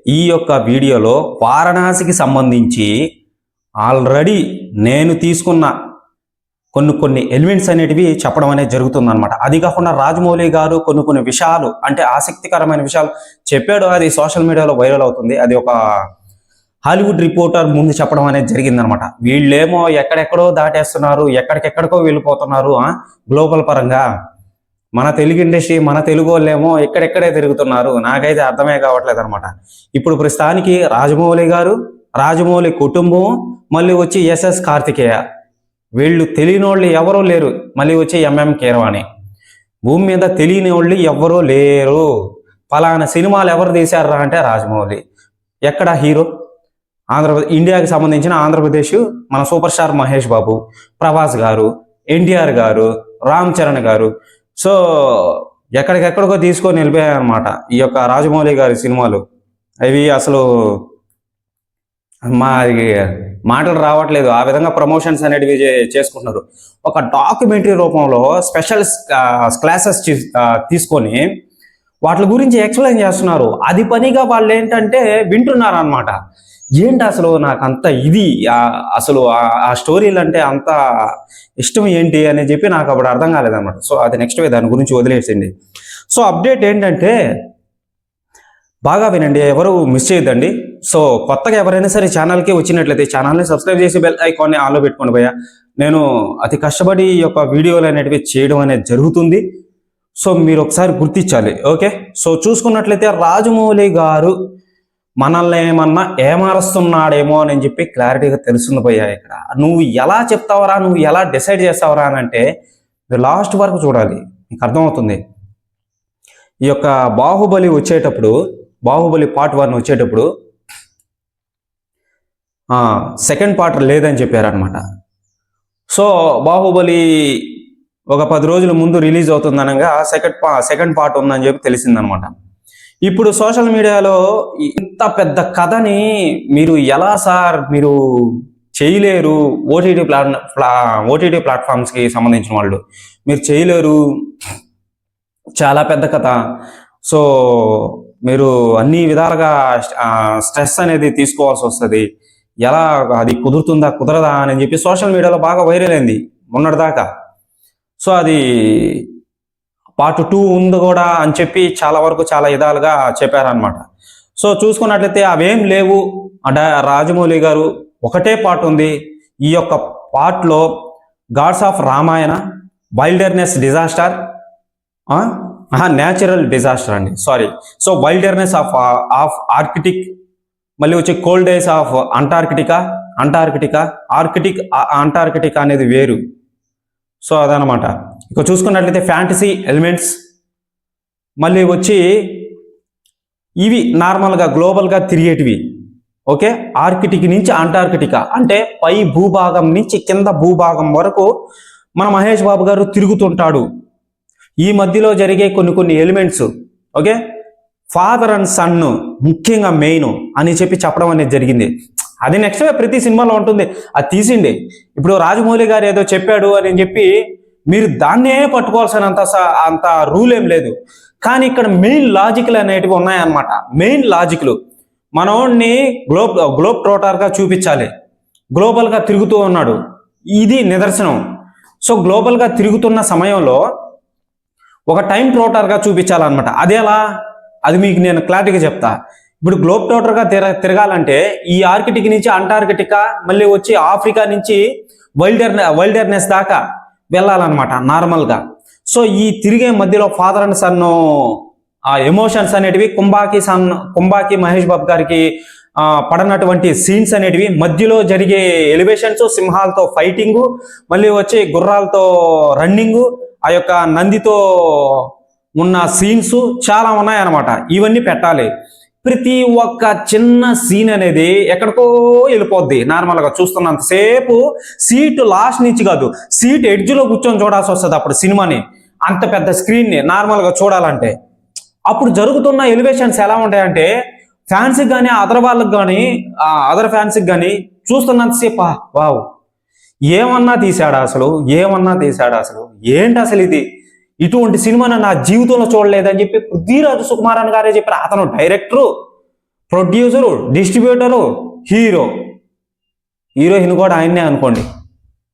ఈ యొక్క వీడియోలో వారణాసికి సంబంధించి ఆల్రెడీ నేను తీసుకున్న కొన్ని ఎలిమెంట్స్ అనేటివి చెప్పడం అనేది జరుగుతుందన్నమాట. అది కాకుండా రాజమౌళి గారు కొన్ని విషయాలు అంటే ఆసక్తికరమైన విషయాలు చెప్పాడు. అది సోషల్ మీడియాలో వైరల్ అవుతుంది. అది ఒక హాలీవుడ్ రిపోర్టర్ ముందు చెప్పడం అనేది జరిగిందనమాట. వీళ్ళేమో ఎక్కడెక్కడో దాటేస్తున్నారు, ఎక్కడికెక్కడికో వెళ్ళిపోతున్నారు గ్లోబల్ పరంగా. మన తెలుగు ఇండస్ట్రీ, మన తెలుగు వాళ్ళేమో ఎక్కడెక్కడే తిరుగుతున్నారు. నాకైతే అర్థమే కావట్లేదు అనమాట. ఇప్పుడు ప్రస్తుతానికి రాజమౌళి గారు, రాజమౌళి కుటుంబం, మళ్ళీ వచ్చి ఎస్ఎస్ కార్తికేయ, వీళ్ళు తెలియని వాళ్ళు ఎవరూ లేరు. మళ్ళీ వచ్చి ఎంఎం కీరవాణి. భూమి మీద తెలియని వాళ్ళు ఎవరూ లేరు. పలానా సినిమాలు ఎవరు తీశారా అంటే రాజమౌళి. ఎక్కడ హీరో? ఆంధ్రప్రదేశ్, ఇండియాకి సంబంధించిన ఆంధ్రప్రదేశ్ మన సూపర్ స్టార్ మహేష్ బాబు, ప్రభాస్ గారు, ఎన్టీఆర్ గారు, రామ్ చరణ్ గారు. సో ఎక్కడికెక్కడికో తీసుకొని వెళ్ళిపోయాయన్నమాట ఈ యొక్క రాజమౌళి గారి సినిమాలు. అవి అసలు మాటలు రావట్లేదు. ఆ విధంగా ప్రమోషన్స్ అనేటివి చేసుకుంటున్నారు. ఒక డాక్యుమెంటరీ రూపంలో స్పెషల్ క్లాసెస్ తీసుకొని వాటి గురించి ఎక్స్ప్లెయిన్ చేస్తున్నారు. అది పనిగా వాళ్ళు ఏంటంటే వింటున్నారు అనమాట. ఏంటి అసలు నాకు అంత ఇది అసలు ఆ స్టోరీలు అంటే అంత ఇష్టం ఏంటి అని చెప్పి నాకు అప్పుడు అర్థం కాలేదన్నమాట. సో అది నెక్స్ట్ దాని గురించి వదిలేసింది. సో అప్డేట్ ఏంటంటే బాగా వినండి, ఎవరు మిస్ చేయొద్దండి. సో కొత్తగా ఎవరైనా సరే ఛానల్కి వచ్చినట్లయితే ఛానల్ని సబ్స్క్రైబ్ చేసి బెల్ ఐకాన్ని ఆన్లో పెట్టుకోండి భయ్యా. నేను అతి కష్టపడి ఈ యొక్క వీడియోలు అనేటివి చేయడం అనేది జరుగుతుంది. సో మీరు ఒకసారి గుర్తించాలి. ఓకే, సో చూసుకున్నట్లయితే రాజమౌళి గారు మనల్ని ఏమన్నా ఏమారుస్తున్నాడేమో అని చెప్పి క్లారిటీగా తెలుస్తుంది భయ్యా. ఇక్కడ నువ్వు ఎలా చెప్తావరా, నువ్వు ఎలా డిసైడ్ చేస్తావరా అని అంటే మీరు లాస్ట్ వరకు చూడాలి, మీకు అర్థమవుతుంది. ఈ యొక్క బాహుబలి వచ్చేటప్పుడు, బాహుబలి పార్ట్ 1 వచ్చేటప్పుడు సెకండ్ పార్ట్ లేదని చెప్పారనమాట. సో బాహుబలి ఒక 10 రోజుల ముందు రిలీజ్ అవుతుందనగా సెకండ్ పార్ట్ ఉందని చెప్పి తెలిసిందనమాట. ఇప్పుడు సోషల్ మీడియాలో ఇంత పెద్ద కథని మీరు ఎలా సార్ మీరు చేయలేరు, ఓటీటీ ప్లాట్ఫామ్స్కి సంబంధించిన వాళ్ళు మీరు చేయలేరు, చాలా పెద్ద కథ, సో మీరు అన్ని విధాలుగా స్ట్రెస్ అనేది తీసుకోవాల్సి వస్తుంది, ఎలా అది కుదురుతుందా కుదరదా అని చెప్పి సోషల్ మీడియాలో బాగా వైరల్ అయింది మొన్నటిదాకా. సో అది పార్ట్ 2 ఉంది కూడా అని చెప్పి చాలా వరకు చాలా విధాలుగా చెప్పారనమాట. సో చూసుకున్నట్లయితే అవేం లేవు. రాజమౌళి గారు ఒకటే పార్ట్ ఉంది. ఈ యొక్క పార్ట్లో gods of Ramayana, wilderness disaster, natural disaster అండి, sorry. So wilderness of Arctic, మళ్ళీ వచ్చి కోల్డ్ డేస్ ఆఫ్ అంటార్కిటికా అనేది వేరు. సో అదనమాట. ఇక చూసుకున్నట్లయితే ఫ్యాంటసీ ఎలిమెంట్స్, మళ్ళీ వచ్చి ఇవి నార్మల్గా గ్లోబల్గా తిరిగేటివి. ఓకే, ఆర్కిటిక్ నుంచి అంటార్కిటికా అంటే పై భూభాగం నుంచి కింద భూభాగం వరకు మన మహేష్ బాబు గారు తిరుగుతుంటాడు. ఈ మధ్యలో జరిగే కొన్ని elements, okay, father and son ముఖ్యంగా మెయిన్ అని చెప్పి చెప్పడం అనేది జరిగింది. అది నెక్స్ట్ ప్రతి సినిమాలో ఉంటుంది, అది తీసిండి. ఇప్పుడు రాజమౌళి గారు ఏదో చెప్పాడు అని చెప్పి మీరు దాన్నే పట్టుకోవాల్సినంత రూల్ ఏం లేదు. కానీ ఇక్కడ మెయిన్ లాజిక్లు అనేటివి ఉన్నాయన్నమాట. మెయిన్ లాజిక్లు మనోడిని గ్లోబ్ ట్రోటర్గా చూపించాలి. గ్లోబల్గా తిరుగుతూ ఉన్నాడు, ఇది నిదర్శనం. సో గ్లోబల్గా తిరుగుతున్న సమయంలో ఒక టైం ట్రోటర్గా చూపించాలన్నమాట. అదేలా, అది మీకు నేను క్లారిటీగా చెప్తా. ఇప్పుడు గ్లోబ్ ట్రోటర్గా తిరగాలంటే ఈ ఆర్కిటిక్ నుంచి అంటార్కిటికా, మళ్ళీ వచ్చి ఆఫ్రికా నుంచి వైల్డర్నెస్ దాకా వెళ్ళాలన్నమాట నార్మల్గా. సో ఈ తిరిగే మధ్యలో ఫాదర్ అండ్ సన్ ఎమోషన్స్ అనేటివి, కుంభాకి మహేష్ బాబు గారికి పడనటువంటి సీన్స్ అనేటివి, మధ్యలో జరిగే ఎలివేషన్స్, సింహాలతో ఫైటింగు, మళ్ళీ వచ్చి గుర్రాలతో రన్నింగు, ఆ యొక్క నందితో ఉన్న సీన్స్ చాలా ఉన్నాయన్నమాట. ఇవన్నీ పెట్టాలి. ప్రతి ఒక్క చిన్న సీన్ అనేది ఎక్కడికో వెళ్ళిపోద్ది. నార్మల్గా చూస్తున్నంతసేపు సీట్ లాస్ట్ నుంచి కాదు, సీట్ ఎడ్జ్లో కూర్చొని చూడాల్సి వస్తుంది అప్పుడు సినిమాని, అంత పెద్ద స్క్రీన్ని నార్మల్గా చూడాలంటే. అప్పుడు జరుగుతున్న ఎలివేషన్స్ ఎలా ఉంటాయంటే ఫ్యాన్స్కి కానీ అదర్ ఫ్యాన్స్కి కానీ చూస్తున్నంతసేపు వావ్ ఏమన్నా తీసాడా అసలు, ఏంటి అసలు ఇది, ఇటువంటి సినిమాను నా జీవితంలో చూడలేదని చెప్పి పృథ్వీరాజ్ సుకుమారన్ గారే చెప్పారు. అతను డైరెక్టరు, ప్రొడ్యూసరు, డిస్ట్రిబ్యూటరు, హీరోయిన్ కూడా ఆయన్నే అనుకోండి.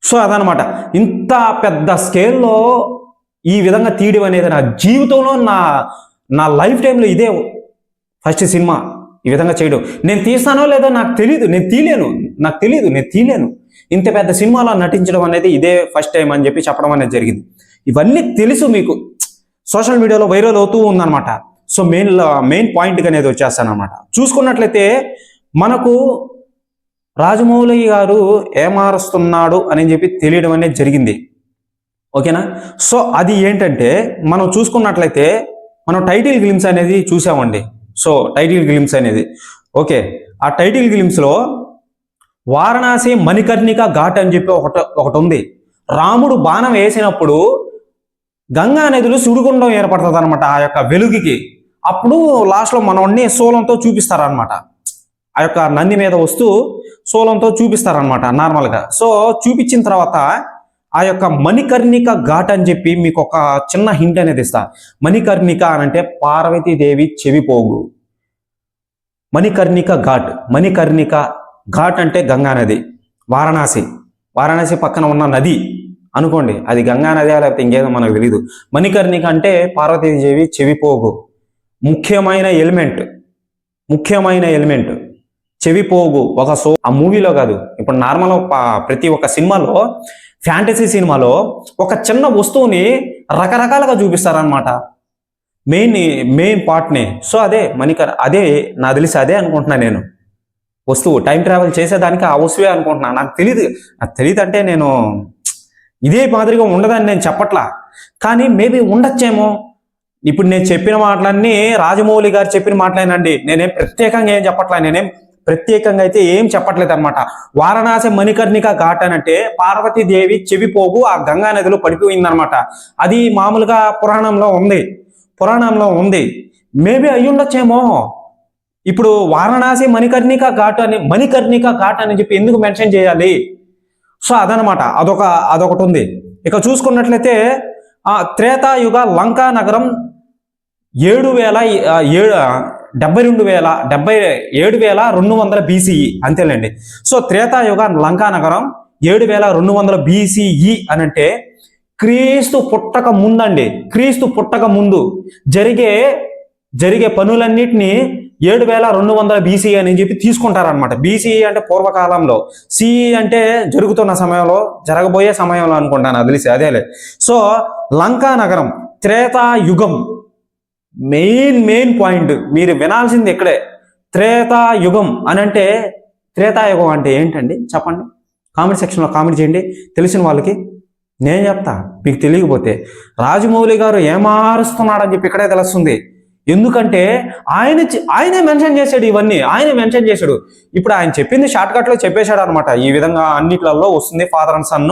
సో అదనమాట. ఇంత పెద్ద స్కేల్లో ఈ విధంగా తీయడం అనేది నా జీవితంలో నా లైఫ్ టైంలో ఇదే ఫస్ట్ సినిమా ఈ విధంగా చేయడం. నేను తీస్తానో లేదో నాకు తెలియదు, నేను తీయలేను. ఇంత పెద్ద సినిమాలో నటించడం అనేది ఇదే ఫస్ట్ టైం అని చెప్పి చెప్పడం అనేది జరిగింది. ఇవన్నీ తెలుసు మీకు, సోషల్ మీడియాలో వైరల్ అవుతూ ఉందన్నమాట. సో మెయిన్ పాయింట్ అనేది వచ్చేస్తానమాట. చూసుకున్నట్లయితే మనకు రాజమౌళి గారు ఏమారుస్తున్నాడు అని చెప్పి తెలియడం అనేది జరిగింది. ఓకేనా? సో అది ఏంటంటే మనం చూసుకున్నట్లయితే మనం టైటిల్ గ్లిమ్స్ అనేది చూసామండి. సో టైటిల్ గ్లిమ్స్ అనేది ఓకే, ఆ టైటిల్ గ్లిమ్స్లో వారణాసి మణికర్ణిక ఘాట్ అని చెప్పి ఒకటి ఉంది. రాముడు బాణం వేసినప్పుడు గంగా నదిలో సుడిగుండం ఏర్పడుతుంది అనమాట ఆ యొక్క వెలుగుకి. అప్పుడు లాస్ట్లో మనల్ని శూలంతో చూపిస్తారనమాట. ఆ యొక్క నంది మీద వస్తూ శూలంతో చూపిస్తారనమాట నార్మల్గా. సో చూపించిన తర్వాత ఆ యొక్క మణికర్ణిక ఘాట్ అని చెప్పి మీకు ఒక చిన్న హింట్ అనేది ఇస్తా. మణికర్ణిక అని అంటే పార్వతీదేవి చెవిపోగు. మణికర్ణిక ఘాట్ అంటే గంగా నది. వారణాసి పక్కన ఉన్న నది అనుకోండి, అది గంగా నది లేకపోతే ఇంకేదో మనకు తెలియదు. మణికర్ణిక అంటే పార్వతీదేవి చెవిపోగు. ముఖ్యమైన ఎలిమెంట్ చెవిపోగు. ఆ మూవీలో కాదు, ఇప్పుడు నార్మల్ ప్రతి ఒక్క సినిమాలో, ఫ్యాంటసీ సినిమాలో ఒక చిన్న వస్తువుని రకరకాలుగా చూపిస్తారనమాట, మెయిన్ పార్ట్ని. సో అదే అదే నాకు తెలిసి అదే అనుకుంటున్నా నేను. వస్తువు టైం ట్రావెల్ చేసేదానికి ఆ వస్తువే అనుకుంటున్నా. నాకు తెలియదు అంటే నేను ఇదే మాదిరిగా ఉండదని నేను చెప్పట్లా, కానీ మేబీ ఉండొచ్చేమో. ఇప్పుడు నేను చెప్పిన మాటలన్నీ రాజమౌళి గారు చెప్పిన మాటలేనండి. నేనేం ప్రత్యేకంగా అయితే ఏం చెప్పట్లేదు అనమాట. వారణాసి మణికర్ణిక ఘాట్ అంటే పార్వతీదేవి చెవిపోగు ఆ గంగా నదిలో పడిపోయిందనమాట. అది మామూలుగా పురాణంలో ఉంది. మేబీ అయ్యుండొచ్చేమో. ఇప్పుడు వారణాసి మణికర్ణిక ఘాట్ అని చెప్పి ఎందుకు మెన్షన్ చేయాలి? సో అదనమాట, అదొకటి ఉంది. ఇక చూసుకున్నట్లయితే త్రేతాయుగ లంకా నగరం 7,200 BCE అంతేలేండి. సో త్రేతాయుగ లంకా నగరం 7,200 BCE అని అంటే క్రీస్తు పుట్టక ముందు జరిగే పనులన్నిటినీ 7,200 BCE అని చెప్పి తీసుకుంటారనమాట. BCE అంటే పూర్వకాలంలో, CE అంటే జరుగుతున్న సమయంలో, జరగబోయే సమయంలో అనుకుంటాను, అది తెలిసి అదేలే. సో లంకా నగరం త్రేతాయుగం మెయిన్ పాయింట్ మీరు వినాల్సింది ఇక్కడే. త్రేతాయుగం అని అంటే, త్రేతాయుగం అంటే ఏంటండి చెప్పండి, కామెంట్ సెక్షన్లో కామెంట్ చేయండి తెలిసిన వాళ్ళకి. నేను చెప్తా, మీకు తెలియకపోతే. రాజమౌళి గారు ఏమారుస్తున్నాడని చెప్పి ఇక్కడే తెలుస్తుంది. ఎందుకంటే ఆయనే మెన్షన్ చేశాడు, ఇవన్నీ ఆయనే మెన్షన్ చేశాడు. ఇప్పుడు ఆయన చెప్పింది షార్ట్ కట్లో చెప్పేశాడు అనమాట. ఈ విధంగా అన్నిట్లలో వస్తుంది, father and son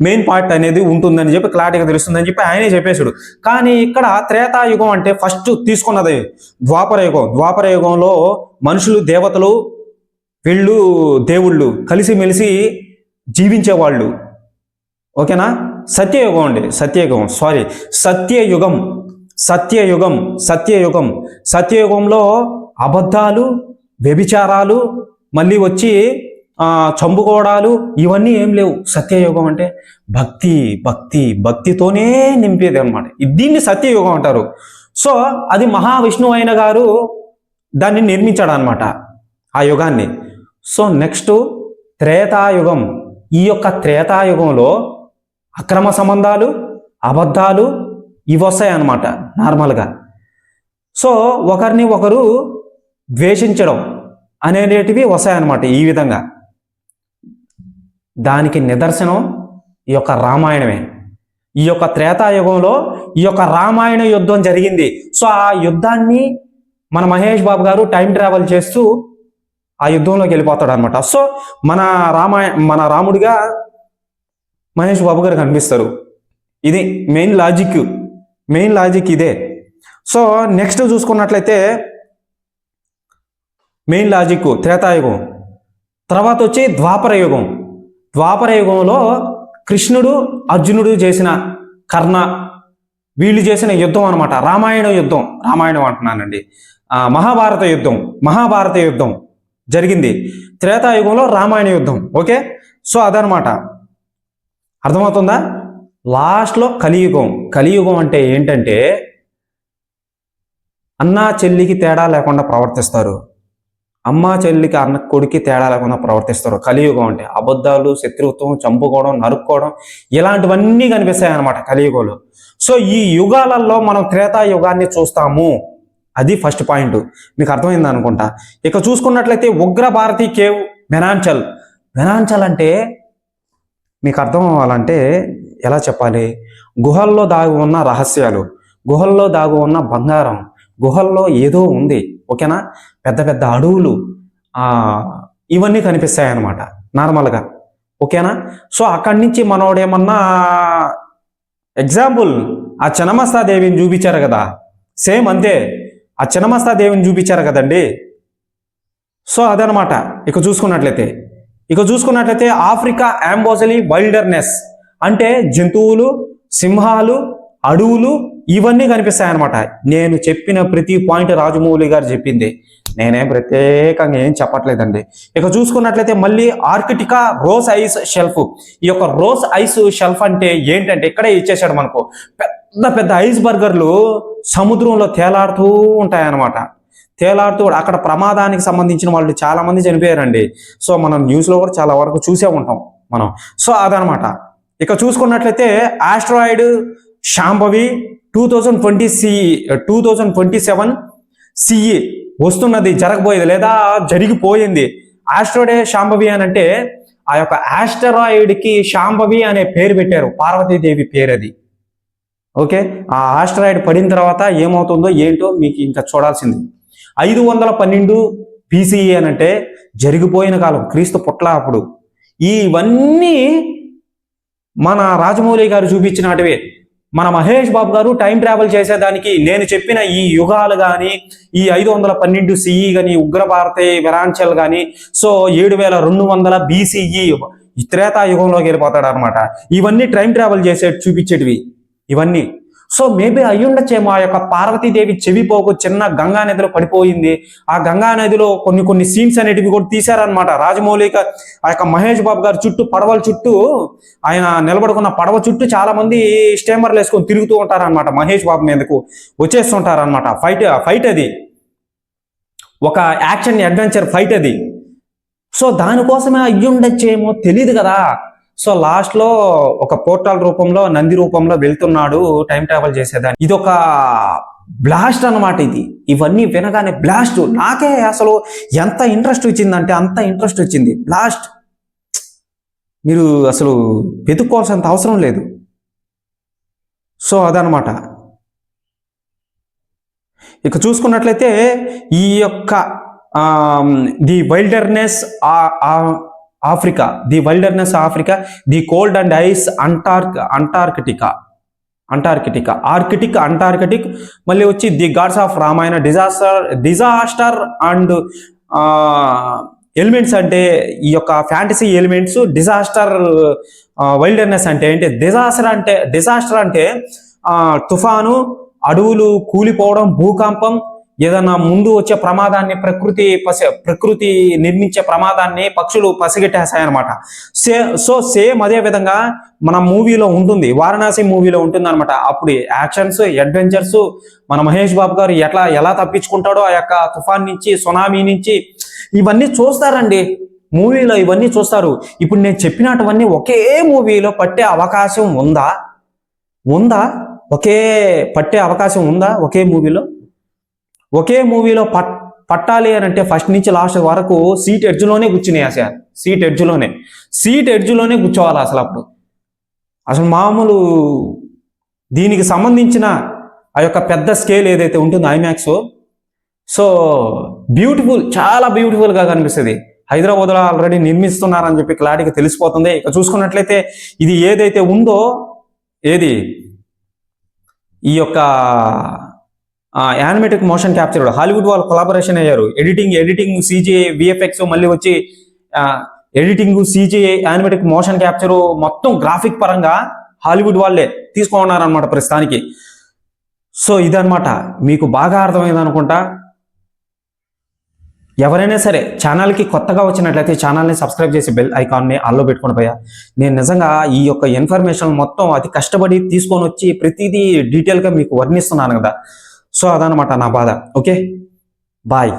main part అనేది ఉంటుందని చెప్పి క్లారిటీగా తెలుస్తుందని చెప్పి ఆయనే చెప్పేశాడు. కానీ ఇక్కడ త్రేతాయుగం అంటే ఫస్ట్ తీసుకున్నది ద్వాపర యుగంలో మనుషులు, దేవతలు, వీళ్ళు దేవుళ్ళు కలిసిమెలిసి జీవించేవాళ్ళు. ఓకేనా? సత్యయుగంలో అబద్ధాలు, వ్యభిచారాలు, మళ్ళీ వచ్చి చంపుకోవడాలు ఇవన్నీ ఏం లేవు. సత్యయుగం అంటే భక్తితోనే నింపేది అనమాట. దీన్ని సత్యయుగం అంటారు. సో అది మహావిష్ణువు అయిన గారు దాన్ని నిర్మించాడు అనమాట, ఆ యుగాన్ని. So next Treta Yuga. ఈ యొక్క త్రేతాయుగంలో అక్రమ సంబంధాలు, అబద్ధాలు ఇవి వస్తాయి అన్నమాట నార్మల్గా. సో ఒకరిని ఒకరు ద్వేషించడం అనేటివి వస్తాయన్నమాట ఈ విధంగా. దానికి నిదర్శనం ఈ యొక్క రామాయణమే. ఈ యొక్క త్రేతాయుగంలో ఈ యొక్క రామాయణ యుద్ధం జరిగింది. సో ఆ యుద్ధాన్ని మన మహేష్ బాబు గారు టైం ట్రావెల్ చేస్తూ ఆ యుద్ధంలోకి వెళ్ళిపోతాడు అనమాట. సో మన రాముడిగా మహేష్ బాబు గారు కనిపిస్తారు. ఇది మెయిన్ లాజిక్ ఇదే. సో నెక్స్ట్ చూసుకున్నట్లయితే మెయిన్ లాజిక్ త్రేతాయుగం. తర్వాత వచ్చి ద్వాపర యుగంలో కృష్ణుడు, అర్జునుడు చేసిన, కర్ణ వీళ్ళు చేసిన యుద్ధం అనమాట. రామాయణం అంటున్నానండి. మహాభారత యుద్ధం జరిగింది. త్రేతాయుగంలో రామాయణ యుద్ధం. ఓకే, సో అదనమాట. అర్థమవుతుందా? లాస్ట్లో కలియుగం అంటే ఏంటంటే అన్నా చెల్లికి తేడా లేకుండా ప్రవర్తిస్తారు, అమ్మా చెల్లికి అన్న కొడుకి తేడా లేకుండా ప్రవర్తిస్తారు. కలియుగం అంటే అబద్ధాలు, శత్రుత్వం, చంపుకోవడం, నరుక్కోవడం, ఇలాంటివన్నీ కనిపిస్తాయి అన్నమాట కలియుగంలో. సో ఈ యుగాలలో మనం త్రేతాయుగాన్ని చూస్తాము. అది ఫస్ట్ పాయింట్. మీకు అర్థమైంది అనుకుంటా. ఇక చూసుకున్నట్లయితే ఉగ్ర భారతి కేవ్ వెనాంచల్ అంటే మీకు అర్థం అవ్వాలంటే ఎలా చెప్పాలి? గుహల్లో దాగి ఉన్న రహస్యాలు, గుహల్లో దాగి ఉన్న బంగారం, గుహల్లో ఏదో ఉంది. ఓకేనా? పెద్ద పెద్ద అడవులు, ఇవన్నీ కనిపిస్తాయి అన్నమాట నార్మల్గా. ఓకేనా? సో అక్కడి నుంచి మనోడేమన్నా ఎగ్జాంపుల్ ఆ చిన్నమస్తా దేవిని చూపించారు కదా, సేమ్ అంతే. ఆ చిన్నమస్తా దేవిని చూపించారు కదండి. సో అదనమాట. ఇక చూసుకున్నట్లయితే ఆఫ్రికా అంబోజలి వైల్డర్నెస్ అంటే జంతువులు, సింహాలు, అడవులు, ఇవన్నీ కనిపిస్తాయి అనమాట. నేను చెప్పిన ప్రతి పాయింట్ రాజమౌళి గారు చెప్పింది, నేనేం ప్రత్యేకంగా ఏం చెప్పట్లేదండి. ఇక చూసుకున్నట్లయితే మళ్ళీ ఆర్కిటికా రోస్ ఐస్ షెల్ఫ్. ఈ యొక్క రోస్ ఐస్ షెల్ఫ్ అంటే ఏంటంటే ఇక్కడే ఇచ్చేసాడు మనకు. పెద్ద పెద్ద ఐస్ బర్గర్లు సముద్రంలో తేలాడుతూ ఉంటాయన్నమాట. తేలాడుతూ అక్కడ ప్రమాదానికి సంబంధించిన వాళ్ళు చాలా మంది చనిపోయారండి. సో మనం న్యూస్లో కూడా చాలా వరకు చూసే ఉంటాం మనం. సో అదనమాట. ఇక చూసుకున్నట్లయితే ఆస్ట్రాయిడ్ శాంభవి 2027 CE వస్తున్నది, జరగబోయేది లేదా జరిగిపోయింది. ఆస్ట్రాయిడ్ శాంభవి అని అంటే ఆ యొక్క ఆస్టరాయిడ్కి శాంభవి అనే పేరు పెట్టారు, పార్వతీదేవి పేరు అది. ఓకే, ఆ ఆస్ట్రాయిడ్ పడిన తర్వాత ఏమవుతుందో ఏంటో మీకు ఇంకా చూడాల్సింది. 512 BCE అని అంటే జరిగిపోయిన కాలం, క్రీస్తు పుట్ల అప్పుడు. ఇవన్నీ మన రాజమౌళి గారు చూపించినటివే. మన మహేష్ బాబు గారు టైం ట్రావెల్ చేసేదానికి నేను చెప్పిన ఈ యుగాలు కానీ, ఈ 512 CE కానీ, ఉగ్రభారతి వెరాంచల్ కానీ, సో 7200 BCE ఈ త్రేతాయుగంలోకి వెళ్ళిపోతాడు అనమాట. ఇవన్నీ టైం ట్రావెల్ చేసే చూపించేటివి ఇవన్నీ. సో మేబీ అయ్యుండొచ్చేమో ఆ యొక్క పార్వతీదేవి చెవిపోకు చిన్న గంగా నదిలో పడిపోయింది. ఆ గంగా నదిలో కొన్ని సీన్స్ అనేటివి కూడా తీశారనమాట రాజమౌళి. ఆ యొక్క మహేష్ బాబు గారు చుట్టూ, పడవల చుట్టూ, ఆయన నిలబడుకున్న పడవ చుట్టూ చాలా మంది స్టేమర్లు వేసుకొని తిరుగుతూ ఉంటారనమాట. మహేష్ బాబు మీదకు వచ్చేస్తుంటారనమాట. ఫైట్ అది ఒక యాక్షన్ అడ్వెంచర్ ఫైట్ అది. సో దానికోసమే అయ్యుండొచ్చేమో తెలియదు కదా. సో లాస్ట్లో ఒక పోర్టల్ రూపంలో, నంది రూపంలో వెళ్తున్నాడు టైం ట్రావెల్ చేసేదాన్ని. ఇది ఒక బ్లాస్ట్ అన్నమాట. ఇవన్నీ వినగానే బ్లాస్ట్. నాకే అసలు ఎంత ఇంట్రెస్ట్ వచ్చిందంటే అంత ఇంట్రెస్ట్ వచ్చింది. బ్లాస్ట్ మీరు అసలు వెతుక్కోవాల్సినంత అవసరం లేదు. సో అదనమాట. ఇక చూసుకున్నట్లయితే ఈ యొక్క the wilderness Africa, the cold and ice Antarctic, మళ్ళీ వచ్చి the God's of Ramayana, disaster and elements అంటే ఈ యొక్క ఫ్యాంటసీ ఎలిమెంట్స్. డిజాస్టర్ వైల్డర్నెస్ అంటే ఏంటి? డిజాస్టర్ అంటే తుఫాను, అడవులు కూలిపోవడం, భూకంపం, ఏదన్నా ముందు వచ్చే ప్రమాదాన్ని, ప్రకృతి నిర్మించే ప్రమాదాన్ని పక్షులు పసిగట్టేస్తాయన్నమాట. సేమ్ అదే విధంగా మన మూవీలో ఉంటుంది, వారణాసి మూవీలో ఉంటుంది అనమాట. అప్పుడు యాక్షన్స్, అడ్వెంచర్స్, మన మహేష్ బాబు గారు ఎలా తప్పించుకుంటాడో ఆ యొక్క తుఫాన్ నుంచి, సునామీ నుంచి, ఇవన్నీ చూస్తారండి మూవీలో. ఇవన్నీ చూస్తారు. ఇప్పుడు నేను చెప్పినటువన్నీ ఒకే మూవీలో పట్టే అవకాశం ఉందా? పట్టే అవకాశం ఉందా ఒకే మూవీలో పట్టాలి అని అంటే ఫస్ట్ నుంచి లాస్ట్ వరకు సీట్ ఎడ్జ్లోనే కూర్చున్నాయి. సార్ సీట్ ఎడ్జ్లోనే కూర్చోవాలి అసలు మామూలు. దీనికి సంబంధించిన ఆ యొక్క పెద్ద స్కేల్ ఏదైతే ఉంటుందో ఐమాక్స్, సో బ్యూటిఫుల్, చాలా బ్యూటిఫుల్గా కనిపిస్తుంది. హైదరాబాద్లో ఆల్రెడీ నిర్మిస్తున్నారని చెప్పి క్లారిటీగా తెలిసిపోతుంది. ఇక చూసుకున్నట్లయితే ఇది ఏదైతే ఉందో, ఈ యొక్క యానిమేటిక్ మోషన్ క్యాప్చర్ హాలీవుడ్ వాళ్ళు కొలాబరేషన్ అయ్యారు. ఎడిటింగ్ CGI, VFX, మళ్ళీ వచ్చి ఎడిటింగ్, CGI, యానిమేటిక్ మోషన్ క్యాప్చర్ మొత్తం గ్రాఫిక్ పరంగా హాలీవుడ్ వాళ్ళే తీసుకున్నారనమాట ప్రస్తుతానికి. సో ఇదనమాట. మీకు బాగా అర్థమైంది అనుకుంటా. ఎవరైనా సరే ఛానల్కి కొత్తగా వచ్చినట్లయితే ఛానల్ని సబ్స్క్రైబ్ చేసి బెల్ ఐకాన్ని ఆన్లో పెట్టుకొని పోయా. నేను నిజంగా ఈ యొక్క ఇన్ఫర్మేషన్ మొత్తం అతి కష్టపడి తీసుకొని వచ్చి ప్రతిదీ డీటెయిల్గా మీకు వర్ణిస్తున్నాను కదా. సో అదనమాట నా బాధ. Okay, bye.